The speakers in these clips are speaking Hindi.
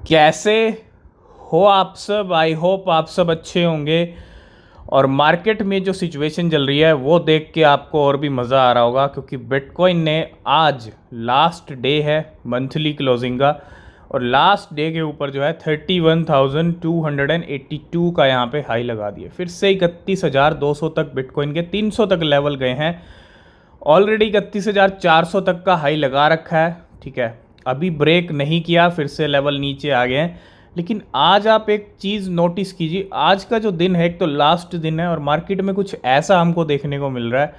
कैसे हो आप सब। आई होप आप सब अच्छे होंगे। और मार्केट में जो सिचुएशन चल रही है वो देख के आपको और भी मज़ा आ रहा होगा, क्योंकि बिटकॉइन ने आज लास्ट डे है मंथली क्लोजिंग का, और लास्ट डे के ऊपर जो है 31,282 का यहाँ पे हाई लगा दिए। फिर से 31,200 तक बिटकॉइन के 300 तक लेवल गए हैं। ऑलरेडी 31,400 तक का हाई लगा रखा है। ठीक है, अभी ब्रेक नहीं किया, फिर से लेवल नीचे आ गए हैं। लेकिन आज आप एक चीज़ नोटिस कीजिए, आज का जो दिन है, एक तो लास्ट दिन है और मार्केट में कुछ ऐसा हमको देखने को मिल रहा है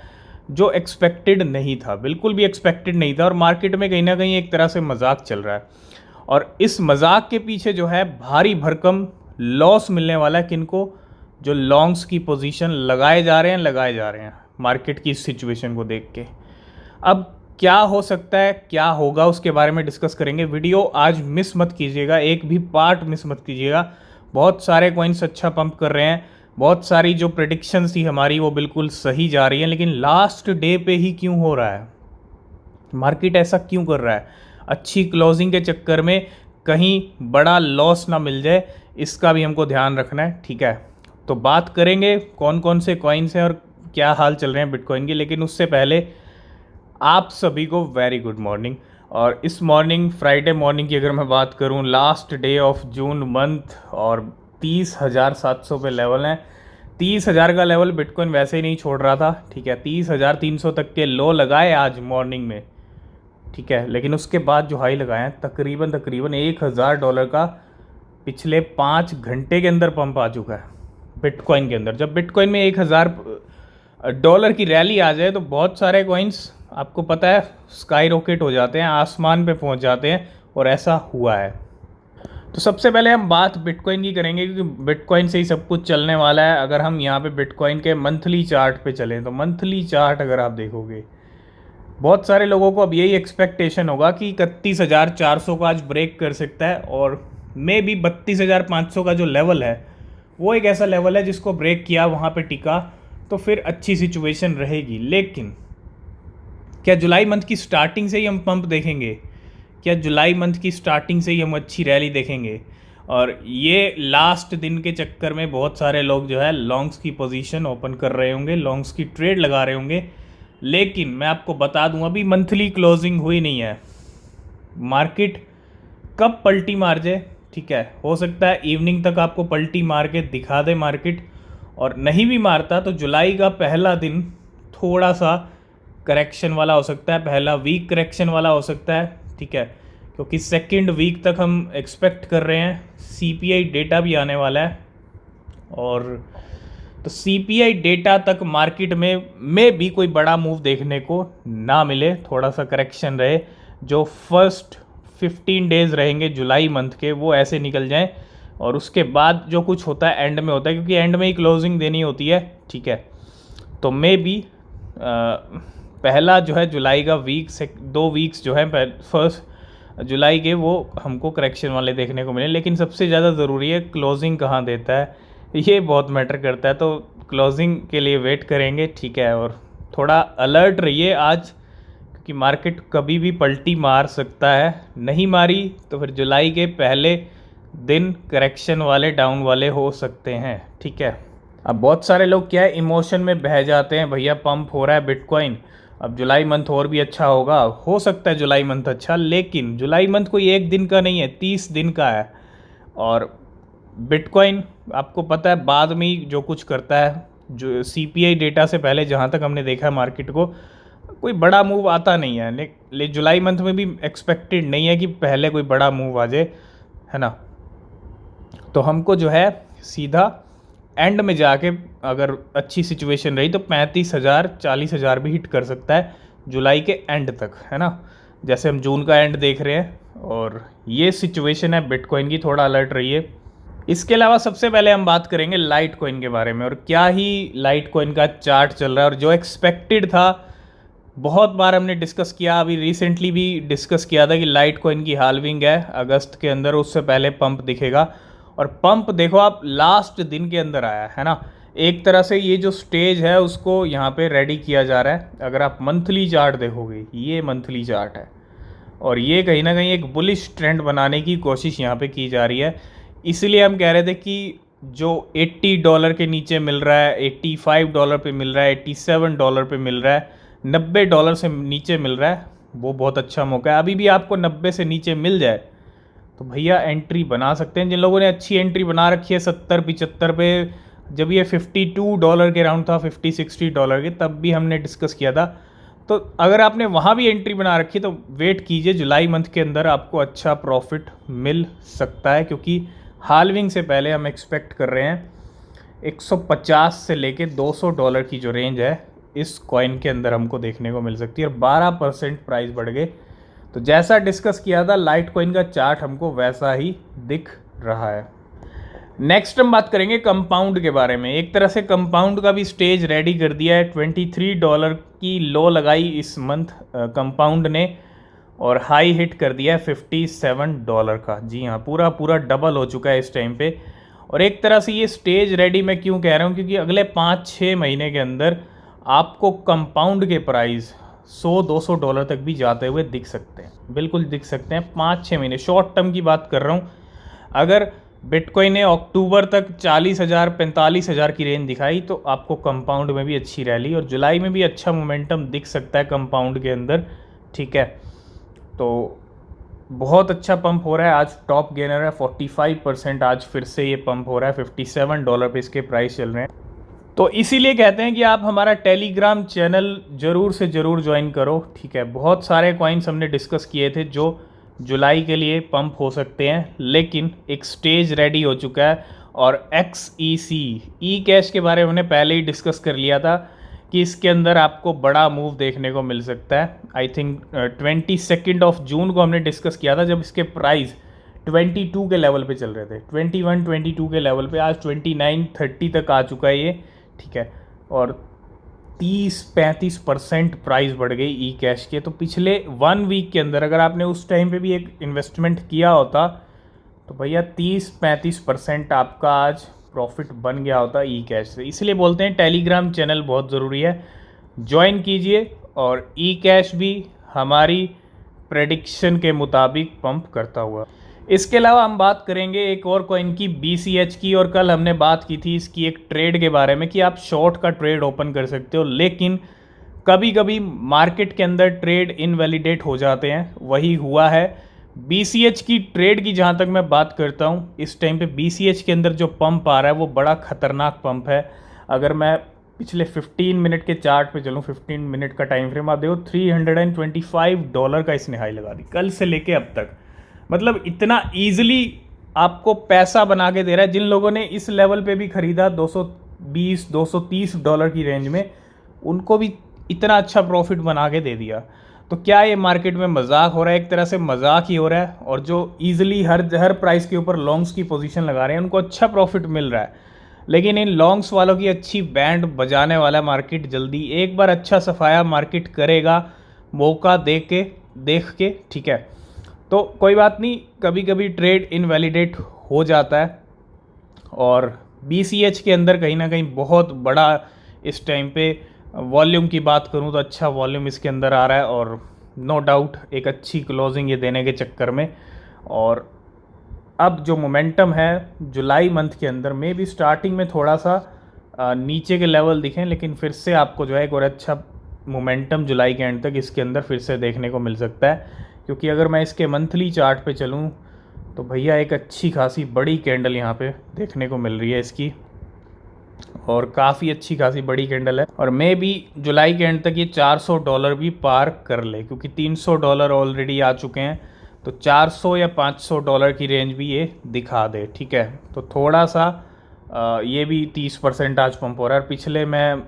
जो एक्सपेक्टेड नहीं था, बिल्कुल भी एक्सपेक्टेड नहीं था। और मार्केट में कहीं ना कहीं एक तरह से मजाक चल रहा है, और इस मजाक के पीछे जो है भारी भरकम लॉस मिलने वाला है किनको, जो लॉन्ग्स की पोजीशन लगाए जा रहे हैं मार्केट की सिचुएशन को देख के। अब क्या हो सकता है, क्या होगा, उसके बारे में डिस्कस करेंगे। वीडियो आज मिस मत कीजिएगा, एक भी पार्ट मिस मत कीजिएगा। बहुत सारे कॉइन्स अच्छा पंप कर रहे हैं, बहुत सारी जो प्रेडिक्शंस थी हमारी वो बिल्कुल सही जा रही हैं, लेकिन लास्ट डे पे ही क्यों हो रहा है, मार्केट ऐसा क्यों कर रहा है? अच्छी क्लोजिंग के चक्कर में कहीं बड़ा लॉस ना मिल जाए, इसका भी हमको ध्यान रखना है। ठीक है, तो बात करेंगे कौन कौन से कॉइन्स हैं और क्या हाल चल रहे हैं बिटकॉइन के। लेकिन उससे पहले आप सभी को वेरी गुड मॉर्निंग। और इस मॉर्निंग, फ्राइडे मॉर्निंग की अगर मैं बात करूं, last day of June month, और 30,700 पे लेवल है। 30,000 का लेवल बिटकॉइन वैसे ही नहीं छोड़ रहा था। ठीक है, 30,300 तक के लो लगाए आज मॉर्निंग में। ठीक है, लेकिन उसके बाद जो हाई लगाए हैं तकरीबन $1,000 का पिछले 5 घंटे के अंदर पंप आ चुका है बिटकॉइन के अंदर। जब बिटकॉइन में $1,000 की रैली आ जाए तो बहुत सारे कॉइन्स आपको पता है स्काई रॉकेट हो जाते हैं, आसमान पे पहुंच जाते हैं, और ऐसा हुआ है। तो सबसे पहले हम बात बिटकॉइन की करेंगे, क्योंकि बिटकॉइन से ही सब कुछ चलने वाला है। अगर हम यहाँ पे बिटकॉइन के मंथली चार्ट पे चलें तो मंथली चार्ट अगर आप देखोगे, बहुत सारे लोगों को अब यही एक्सपेक्टेशन होगा कि 31,400 को आज ब्रेक कर सकता है, और मे बी 32,500 का जो लेवल है वो एक ऐसा लेवल है जिसको ब्रेक किया, वहाँ पे टिका, तो फिर अच्छी सिचुएशन रहेगी। लेकिन क्या जुलाई मंथ की स्टार्टिंग से ही हम पंप देखेंगे? क्या जुलाई मंथ की स्टार्टिंग से ही हम अच्छी रैली देखेंगे? और ये लास्ट दिन के चक्कर में बहुत सारे लोग जो है लॉन्ग्स की पोजीशन ओपन कर रहे होंगे, लॉन्ग्स की ट्रेड लगा रहे होंगे। लेकिन मैं आपको बता दूं, अभी मंथली क्लोजिंग हुई नहीं है, मार्केट कब पलटी मार जाए। ठीक है, हो सकता है इवनिंग तक आपको पलटी मार के दिखा दे मार्केट, और नहीं भी मारता तो जुलाई का पहला दिन थोड़ा सा करेक्शन वाला हो सकता है, पहला वीक करेक्शन वाला हो सकता है। ठीक है, क्योंकि सेकंड वीक तक हम एक्सपेक्ट कर रहे हैं सीपीआई डेटा भी आने वाला है, और तो सीपीआई डेटा तक मार्केट में भी कोई बड़ा मूव देखने को ना मिले, थोड़ा सा करेक्शन रहे। जो फर्स्ट 15 डेज़ रहेंगे जुलाई मंथ के वो ऐसे निकल जाएं, और उसके बाद जो कुछ होता है एंड में होता है, क्योंकि एंड में ही क्लोजिंग देनी होती है। ठीक है, तो मे बी पहला जो है जुलाई का वीक से 2 वीक्स जो है फर्स्ट जुलाई के, वो हमको करेक्शन वाले देखने को मिले। लेकिन सबसे ज़्यादा ज़रूरी है क्लोजिंग कहाँ देता है, ये बहुत मैटर करता है। तो क्लोजिंग के लिए वेट करेंगे। ठीक है, और थोड़ा अलर्ट रहिए आज, क्योंकि मार्केट कभी भी पलटी मार सकता है। नहीं मारी तो फिर जुलाई के पहले दिन करेक्शन वाले, डाउन वाले हो सकते हैं। ठीक है, अब बहुत सारे लोग क्या है इमोशन में बह जाते हैं, भैया पंप हो रहा है बिटकॉइन, अब जुलाई मंथ और भी अच्छा होगा। हो सकता है जुलाई मंथ अच्छा, लेकिन जुलाई मंथ कोई एक दिन का नहीं है, 30 दिन का है। और बिटकॉइन आपको पता है बाद में ही जो कुछ करता है, जो सीपीआई डेटा से पहले जहाँ तक हमने देखा है मार्केट को, कोई बड़ा मूव आता नहीं है। ले जुलाई मंथ में भी एक्सपेक्टेड नहीं है कि पहले कोई बड़ा मूव आ जाए, है ना। तो हमको जो है सीधा एंड में जाके अगर अच्छी सिचुएशन रही तो 35,000 40,000 भी हिट कर सकता है जुलाई के एंड तक, है ना, जैसे हम जून का एंड देख रहे हैं। और ये सिचुएशन है बिटकॉइन की, थोड़ा अलर्ट रहिए। इसके अलावा सबसे पहले हम बात करेंगे लाइट कॉइन के बारे में, और क्या ही लाइट कॉइन का चार्ट चल रहा है। और जो एक्सपेक्टेड था, बहुत बार हमने डिस्कस किया, अभी रिसेंटली भी डिस्कस किया था कि लाइट कॉइन की हाल्विंग है अगस्त के अंदर, उससे पहले पंप दिखेगा। और पंप देखो आप लास्ट दिन के अंदर आया है ना। एक तरह से ये जो स्टेज है उसको यहाँ पे रेडी किया जा रहा है। अगर आप मंथली चार्ट देखोगे, ये मंथली चार्ट है, और ये कहीं ना कहीं एक बुलिश ट्रेंड बनाने की कोशिश यहाँ पे की जा रही है। इसलिए हम कह रहे थे कि जो $80 के नीचे मिल रहा है, $85 पे मिल रहा है, $87 पे मिल रहा है, $90 से नीचे मिल रहा है, वो बहुत अच्छा मौका है। अभी भी आपको 90 से नीचे मिल जाए तो भैया एंट्री बना सकते हैं। जिन लोगों ने अच्छी एंट्री बना रखी है 70-75 पे, जब ये $52 के राउंड था, $50-60 के, तब भी हमने डिस्कस किया था। तो अगर आपने वहाँ भी एंट्री बना रखी है तो वेट कीजिए, जुलाई मंथ के अंदर आपको अच्छा प्रॉफिट मिल सकता है, क्योंकि हाल्विंग से पहले हम एक्सपेक्ट कर रहे हैं 150 से लेके $200 की जो रेंज है इस कॉइन के अंदर हमको देखने को मिल सकती है, और 12% प्राइस बढ़ गए। तो जैसा डिस्कस किया था लाइट कॉइन का चार्ट हमको वैसा ही दिख रहा है। नेक्स्ट हम बात करेंगे कंपाउंड के बारे में। एक तरह से कंपाउंड का भी स्टेज रेडी कर दिया है। $23 की लो लगाई इस मंथ कंपाउंड ने, और हाई हिट कर दिया है $57 का। जी हाँ, पूरा पूरा डबल हो चुका है इस टाइम पे। और एक तरह से ये स्टेज रेडी मैं क्यों कह रहा हूँ, क्योंकि अगले 5-6 महीने के अंदर आपको कंपाउंड के प्राइस $100-200 तक भी जाते हुए दिख सकते हैं, बिल्कुल दिख सकते हैं। 5-6 महीने, शॉर्ट टर्म की बात कर रहा हूँ। अगर बिटकॉइन ने अक्टूबर तक 40,000-45,000 की रेंज दिखाई तो आपको कंपाउंड में भी अच्छी रैली, और जुलाई में भी अच्छा मोमेंटम दिख सकता है कंपाउंड के अंदर, ठीक है। तो बहुत अच्छा पंप हो रहा है। आज टॉप गेनर है 45%, आज फिर से ये पंप हो रहा है। $57 पे इसके प्राइस चल रहे हैं। तो इसीलिए कहते हैं कि आप हमारा टेलीग्राम चैनल ज़रूर से ज़रूर ज्वाइन करो, ठीक है। बहुत सारे कॉइन्स हमने डिस्कस किए थे जो जुलाई के लिए पंप हो सकते हैं, लेकिन एक स्टेज रेडी हो चुका है। और XEC ई कैश के बारे में हमने पहले ही डिस्कस कर लिया था कि इसके अंदर आपको बड़ा मूव देखने को मिल सकता है। आई थिंक 22 जून को हमने डिस्कस किया था, जब इसके प्राइस 22 के लेवल पे चल रहे थे, 21-22 के लेवल पे। आज 29-30 तक आ चुका है ये, ठीक है। और 30-35% प्राइस बढ़ गई ई कैश के। तो पिछले 1 वीक के अंदर अगर आपने उस टाइम पे भी एक इन्वेस्टमेंट किया होता तो भैया 30-35% आपका आज प्रॉफिट बन गया होता ई कैश से। इसलिए बोलते हैं टेलीग्राम चैनल बहुत ज़रूरी है, ज्वाइन कीजिए। और ई कैश भी हमारी प्रेडिक्शन के मुताबिक पंप करता हुआ। इसके अलावा हम बात करेंगे एक और कॉइन की, BCH की। और कल हमने बात की थी इसकी एक ट्रेड के बारे में कि आप शॉर्ट का ट्रेड ओपन कर सकते हो, लेकिन कभी कभी मार्केट के अंदर ट्रेड इनवैलिडेट हो जाते हैं, वही हुआ है। BCH की ट्रेड की जहाँ तक मैं बात करता हूँ, इस टाइम पे BCH के अंदर जो पंप आ रहा है वो बड़ा ख़तरनाक पंप है। अगर मैं पिछले 15 मिनट के चार्ट पे चलूँ, 15 मिनट का टाइम फ्रेम आप देखो, $325 का इसने हाई लगा दी कल से लेके अब तक। मतलब इतना ईजिली आपको पैसा बना के दे रहा है। जिन लोगों ने इस लेवल पे भी ख़रीदा $220-230 की रेंज में, उनको भी इतना अच्छा प्रॉफिट बना के दे दिया। तो क्या ये मार्केट में मजाक हो रहा है? एक तरह से मजाक ही हो रहा है। और जो ईजिली हर प्राइस के ऊपर लॉन्ग्स की पोजीशन लगा रहे हैं उनको अच्छा प्रॉफिट मिल रहा है, लेकिन इन लॉन्ग्स वालों की अच्छी बैंड बजाने वाला मार्केट जल्दी एक बार अच्छा सफाया मार्केट करेगा, मौका देख के, ठीक है। तो कोई बात नहीं, कभी कभी ट्रेड इनवैलिडेट हो जाता है। और BCH के अंदर कहीं ना कहीं बहुत बड़ा इस टाइम पे वॉल्यूम की बात करूं तो अच्छा वॉल्यूम इसके अंदर आ रहा है, और नो डाउट एक अच्छी क्लोजिंग ये देने के चक्कर में। और अब जो मोमेंटम है जुलाई मंथ के अंदर में भी स्टार्टिंग में थोड़ा सा नीचे के लेवल दिखें, लेकिन फिर से आपको जो है एक और अच्छा मोमेंटम जुलाई के एंड तक इसके अंदर फिर से देखने को मिल सकता है। क्योंकि अगर मैं इसके मंथली चार्ट पे चलूँ तो भैया एक अच्छी खासी बड़ी कैंडल यहाँ पे देखने को मिल रही है इसकी, और काफ़ी अच्छी खासी बड़ी कैंडल है। और मे भी जुलाई के एंड तक ये $400 भी पार कर ले, क्योंकि $300 ऑलरेडी आ चुके हैं। तो $400 या $500 की रेंज भी ये दिखा दे, ठीक है। तो थोड़ा सा ये भी 30% आज पंप हो रहा है। पिछले मैं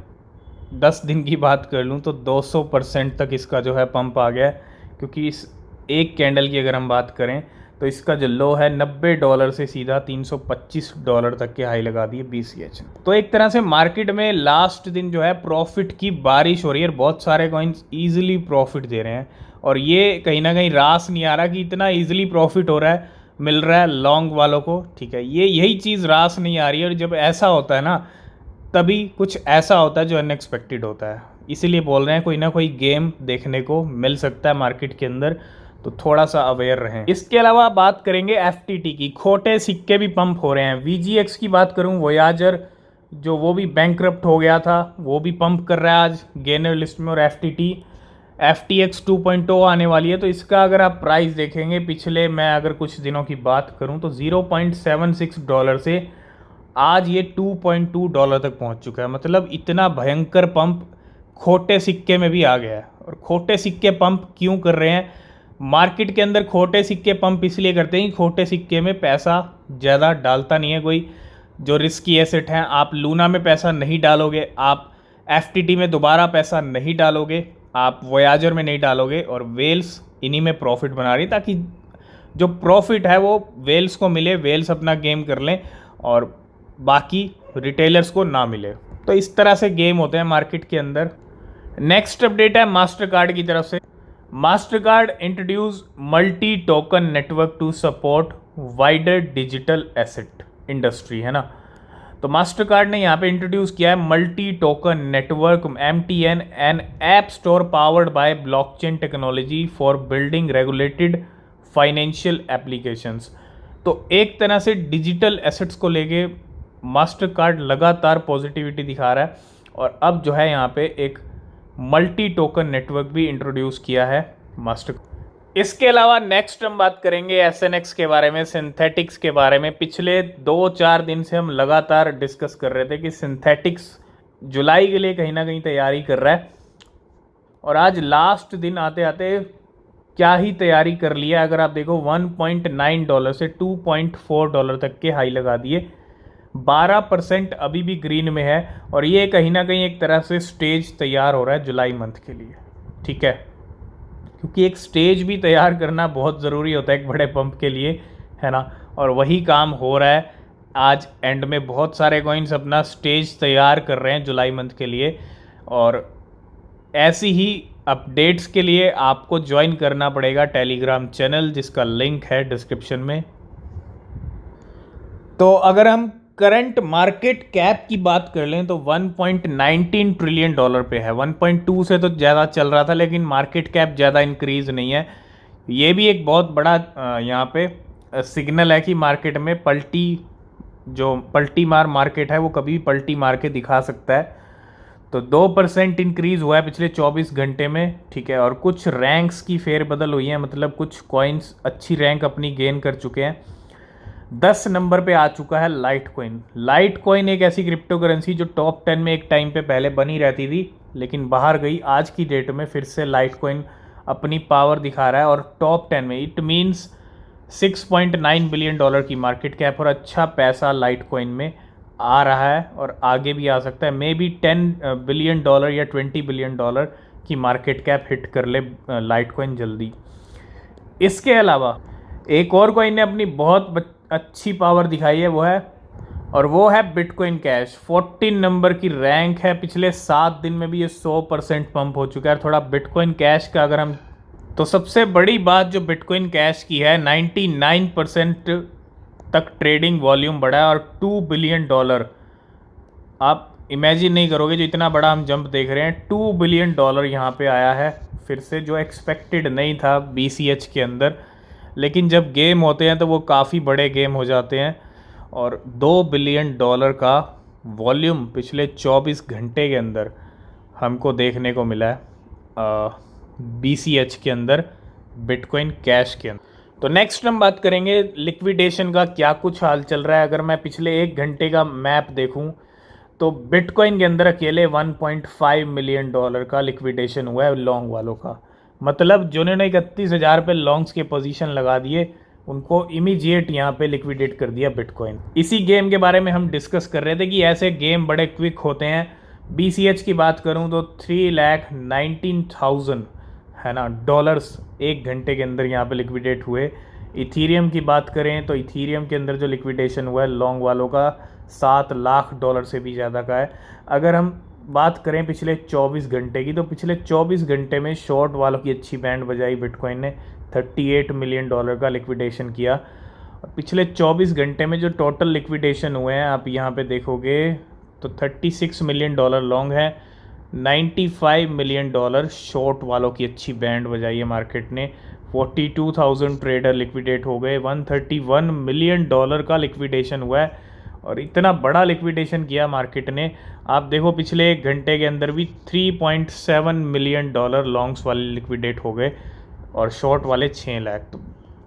10 दिन की बात कर लूँ तो 200% तक इसका जो है पंप आ गया है, क्योंकि इस एक कैंडल की अगर हम बात करें तो इसका जो लो है $90 से सीधा $325 तक के हाई लगा दिए BCH। तो एक तरह से मार्केट में लास्ट दिन जो है प्रॉफिट की बारिश हो रही है, बहुत सारे कॉइन्स ईजिली प्रॉफिट दे रहे हैं। और ये कहीं ना कहीं रास नहीं आ रहा कि इतना ईजिली प्रॉफिट हो रहा है, मिल रहा है लॉन्ग वालों को, ठीक है। यही चीज़ रास नहीं आ रही है। और जब ऐसा होता है ना, तभी कुछ ऐसा होता है जो अनएक्सपेक्टेड होता है। इसीलिए बोल रहे हैं कोई ना कोई गेम देखने को मिल सकता है मार्केट के अंदर। तो थोड़ा सा अवेयर रहें। इसके अलावा बात करेंगे एफटीटी की, खोटे सिक्के भी पंप हो रहे हैं। वीजीएक्स की बात करूं, वोयाजर जो वो भी बैंकक्रप्ट हो गया था, वो भी पंप कर रहा है आज गेनर लिस्ट में। और एफटीटी FTX 2.0 आने वाली है, तो इसका अगर आप प्राइस देखेंगे पिछले, मैं अगर कुछ दिनों की बात करूं तो $0.76 से आज ये $2.2 तक पहुंच चुका है। मतलब इतना भयंकर पंप खोटे सिक्के में भी आ गया है। और खोटे सिक्के पंप क्यों कर रहे हैं मार्केट के अंदर? खोटे सिक्के पंप इसलिए करते हैं कि खोटे सिक्के में पैसा ज़्यादा डालता नहीं है कोई। जो रिस्की एसेट हैं, आप लूना में पैसा नहीं डालोगे, आप FTT में दोबारा पैसा नहीं डालोगे, आप वोयाजर में नहीं डालोगे, और वेल्स इन्हीं में प्रॉफिट बना रही, ताकि जो प्रॉफिट है वो वेल्स को मिले, वेल्स अपना गेम कर लें और बाकी रिटेलर्स को ना मिले। तो इस तरह से गेम होते हैं मार्केट के अंदर। नेक्स्ट अपडेट है मास्टर कार्ड की तरफ से। Mastercard introduce multi token network to support wider digital asset industry, है ना। तो मास्टर कार्ड ने यहाँ पे इंट्रोड्यूस किया है multi token network MTN, an app store powered by blockchain technology for building regulated financial applications. तो एक तरह से डिजिटल एसेट्स को लेके मास्टर कार्ड लगातार पॉजिटिविटी दिखा रहा है, और अब जो है यहाँ पे एक मल्टी टोकन नेटवर्क भी इंट्रोड्यूस किया है मास्टर। इसके अलावा नेक्स्ट हम बात करेंगे SNX के बारे में, सिंथेटिक्स के बारे में। पिछले 2-4 दिन से हम लगातार डिस्कस कर रहे थे कि सिंथेटिक्स जुलाई के लिए कहीं ना कहीं तैयारी कर रहा है, और आज लास्ट दिन आते आते क्या ही तैयारी कर लिया। अगर आप देखो $1.9 से $2.4 तक के हाई लगा दिए, 12% अभी भी ग्रीन में है, और ये कहीं ना कहीं एक तरह से स्टेज तैयार हो रहा है जुलाई मंथ के लिए, ठीक है। क्योंकि एक स्टेज भी तैयार करना बहुत ज़रूरी होता है एक बड़े पंप के लिए, है ना, और वही काम हो रहा है। आज एंड में बहुत सारे कॉइन्स अपना स्टेज तैयार कर रहे हैं जुलाई मंथ के लिए, और ऐसी ही अपडेट्स के लिए आपको ज्वाइन करना पड़ेगा टेलीग्राम चैनल, जिसका लिंक है डिस्क्रिप्शन में। तो अगर हम करंट मार्केट कैप की बात कर लें तो $1.19 ट्रिलियन पे है। 1.2 से तो ज़्यादा चल रहा था, लेकिन मार्केट कैप ज़्यादा इंक्रीज़ नहीं है। ये भी एक बहुत बड़ा यहाँ पे सिग्नल है कि मार्केट में पलटी मार मार्केट है, वो कभी भी पलटी मार के दिखा सकता है। तो 2% इंक्रीज़ हुआ है पिछले 24 घंटे में, ठीक है। और कुछ रैंक्स की फेरबदल हुई है, मतलब कुछ कॉइन्स अच्छी रैंक अपनी गेन कर चुके हैं। 10 नंबर पे आ चुका है लाइट कॉइन। लाइट कॉइन एक ऐसी क्रिप्टो करेंसी जो टॉप 10 में एक टाइम पे पहले बनी रहती थी, लेकिन बाहर गई। आज की डेट में फिर से लाइट कॉइन अपनी पावर दिखा रहा है, और टॉप 10 में, इट मीन्स $6.9 बिलियन की मार्केट कैप, और अच्छा पैसा लाइट कॉइन में आ रहा है, और आगे भी आ सकता है। मे बी $10 बिलियन या $20 बिलियन की मार्केट कैप हिट कर ले लाइट कॉइन जल्दी। इसके अलावा एक और कॉइन ने अपनी बहुत अच्छी पावर दिखाई है, वो है बिटकॉइन कैश। 14 नंबर की रैंक है। पिछले 7 दिन में भी ये 100% पंप हो चुका है। थोड़ा बिटकॉइन कैश का अगर हम, तो सबसे बड़ी बात जो बिटकॉइन कैश की है, 99% तक ट्रेडिंग वॉल्यूम बढ़ा है, और $2 बिलियन आप इमेजिन नहीं करोगे जो इतना बड़ा हम जंप देख रहे हैं। $2 बिलियन यहाँ पे आया है फिर से, जो एक्सपेक्टेड नहीं था BCH के अंदर। लेकिन जब गेम होते हैं तो वो काफ़ी बड़े गेम हो जाते हैं, और $2 बिलियन का वॉल्यूम पिछले 24 घंटे के अंदर हमको देखने को मिला है BCH के अंदर, बिटकॉइन कैश के अंदर। तो नेक्स्ट हम बात करेंगे लिक्विडेशन का, क्या कुछ हाल चल रहा है। अगर मैं पिछले 1 घंटे का मैप देखूं तो बिटकॉइन के अंदर अकेले $1.5 मिलियन का लिक्विडेशन हुआ है लॉन्ग वालों का। मतलब जिन्होंने 31,000 पे लॉन्ग्स के पोजीशन लगा दिए, उनको इमीडिएट यहाँ पे लिक्विडेट कर दिया बिटकॉइन। इसी गेम के बारे में हम डिस्कस कर रहे थे कि ऐसे गेम बड़े क्विक होते हैं। BCH की बात करूँ तो 3,19,000 है ना डॉलर्स 1 घंटे के अंदर यहाँ पे लिक्विडेट हुए। इथीरियम की बात करें तो इथीरियम के अंदर जो लिक्विडेशन हुआ है लॉन्ग वालों का $7 लाख से भी ज़्यादा का है। अगर हम बात करें पिछले 24 घंटे की, तो पिछले 24 घंटे में शॉर्ट वालों की अच्छी बैंड बजाई। बिटकॉइन ने $38 मिलियन का लिक्विडेशन किया। और पिछले 24 घंटे में जो टोटल लिक्विडेशन हुए हैं आप यहाँ पे देखोगे तो $36 मिलियन लॉन्ग है, $95 मिलियन शॉर्ट वालों की अच्छी बैंड बजाई है मार्केट ने। 42,000 ट्रेडर लिक्विडेट हो गए, $131 मिलियन का लिक्विडेशन हुआ है और इतना बड़ा लिक्विडेशन किया मार्केट ने। आप देखो पिछले 1 घंटे के अंदर भी $3.7 मिलियन लॉन्ग्स वाले लिक्विडेट हो गए और शॉर्ट वाले 6 लाख। तो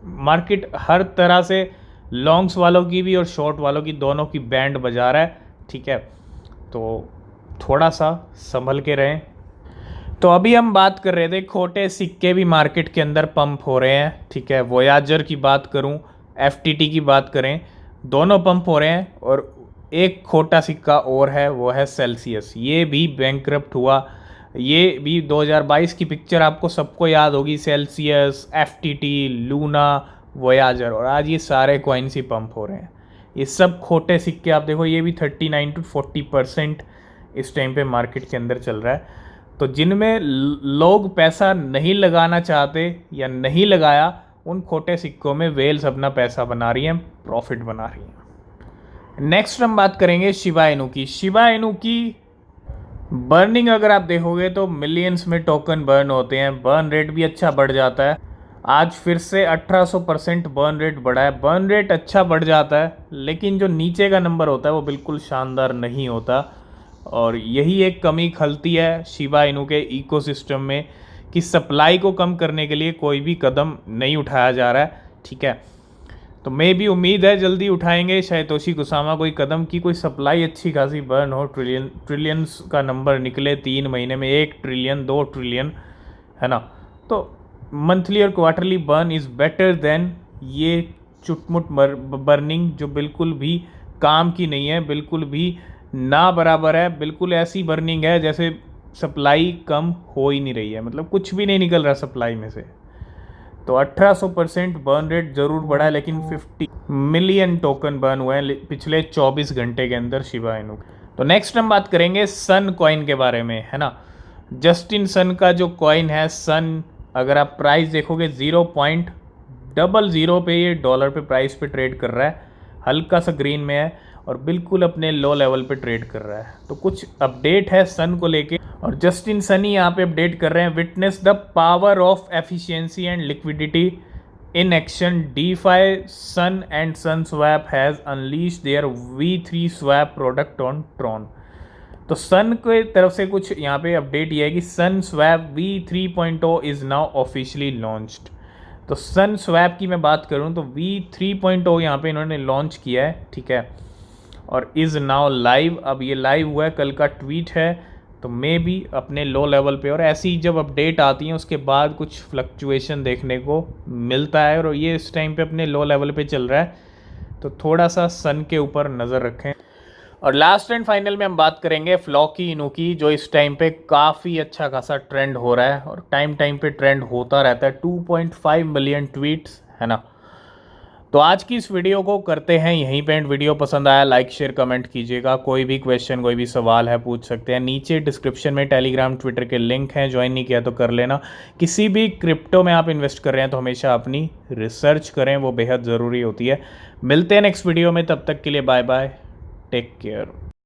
मार्केट हर तरह से लॉन्ग्स वालों की भी और शॉर्ट वालों की दोनों की बैंड बजा रहा है, ठीक है। तो थोड़ा सा संभल के रहें। तो अभी हम बात कर रहे थे खोटे सिक्के भी मार्केट के अंदर पंप हो रहे हैं, ठीक है। वोयाजर की बात करूं, FTT की बात करें, दोनों पंप हो रहे हैं। और एक खोटा सिक्का और है, वो है सेल्सियस। ये भी बैंकरप्ट हुआ। ये भी 2022 की पिक्चर आपको सबको याद होगी। सेल्सियस, FTT, लूना, वोयाजर, और आज ये सारे कॉइन्स ही पंप हो रहे हैं। ये सब खोटे सिक्के आप देखो, ये भी 39 to 40% इस टाइम पे मार्केट के अंदर चल रहा है। तो जिनमें लोग पैसा नहीं लगाना चाहते या नहीं लगाया, उन खोटे सिक्कों में वेल्स अपना पैसा बना रही हैं, प्रॉफिट बना रही हैं। नेक्स्ट हम बात करेंगे शिबा इनू की। शिबा इनू की बर्निंग अगर आप देखोगे तो मिलियंस में टोकन बर्न होते हैं। बर्न रेट भी अच्छा बढ़ जाता है। आज फिर से 1800% बर्न रेट बढ़ा है। बर्न रेट अच्छा बढ़ जाता है, लेकिन जो नीचे का नंबर होता है वो बिल्कुल शानदार नहीं होता। और यही एक कमी खलती है शिबा इनू के इकोसिस्टम में कि सप्लाई को कम करने के लिए कोई भी कदम नहीं उठाया जा रहा है, ठीक है। तो मैं भी उम्मीद है जल्दी उठाएंगे शायतोशी कुसामा कोई कदम की कोई सप्लाई अच्छी खासी बर्न हो, ट्रिलियंस का नंबर निकले 3 महीने में, 1 ट्रिलियन 2 ट्रिलियन, है ना। तो मंथली और quarterly burn is better than ये चुटमुट बर्निंग जो बिल्कुल भी काम की नहीं है, बिल्कुल भी ना बराबर है। बिल्कुल ऐसी बर्निंग है जैसे सप्लाई कम हो ही नहीं रही है, मतलब कुछ भी नहीं निकल रहा सप्लाई में से। तो 1800% बर्न रेट ज़रूर बढ़ा है, लेकिन 50 मिलियन टोकन बर्न हुए हैं पिछले 24 घंटे के अंदर शिबा इनू। तो नेक्स्ट हम बात करेंगे सन कॉइन के बारे में, है ना। जस्टिन सन का जो कॉइन है सन, अगर आप प्राइस देखोगे 0.00 पे ये डॉलर पे प्राइस पे ट्रेड कर रहा है, हल्का सा ग्रीन में है और बिल्कुल अपने लो लेवल पे ट्रेड कर रहा है। तो कुछ अपडेट है सन को लेके और जस्टिन सन ही यहाँ पे अपडेट कर रहे हैं। Witness the power of efficiency and liquidity in action, DeFi Sun and SunSwap has unleash their V3 swap product on Tron. तो सन के तरफ से कुछ यहाँ पे अपडेट ये है कि SunSwap V3.0 is now officially launched. तो सन स्वैप की मैं बात करूँ तो V3.0 यहाँ पे इन्होंने लॉन्च किया है, ठीक है, और इज़ नाउ लाइव। अब ये लाइव हुआ है, कल का ट्वीट है। तो मे भी अपने लो लेवल पे, और ऐसी जब अपडेट आती हैं उसके बाद कुछ फ्लक्चुएशन देखने को मिलता है, और ये इस टाइम पे अपने लो लेवल पे चल रहा है। तो थोड़ा सा सन के ऊपर नज़र रखें। और लास्ट एंड फाइनल में हम बात करेंगे फ्लॉकी इनू की, जो इस टाइम पे काफ़ी अच्छा खासा ट्रेंड हो रहा है और टाइम पे ट्रेंड होता रहता है। 2.5 मिलियन ट्वीट्स, है ना। तो आज की इस वीडियो को करते हैं यहीं पे एंड। वीडियो पसंद आया लाइक शेयर कमेंट कीजिएगा। कोई भी क्वेश्चन कोई भी सवाल है पूछ सकते हैं। नीचे डिस्क्रिप्शन में टेलीग्राम ट्विटर के लिंक हैं, ज्वाइन नहीं किया तो कर लेना। किसी भी क्रिप्टो में आप इन्वेस्ट कर रहे हैं तो हमेशा अपनी रिसर्च करें, वो बेहद ज़रूरी होती है। मिलते हैं नेक्स्ट वीडियो में, तब तक के लिए बाय बाय, टेक केयर।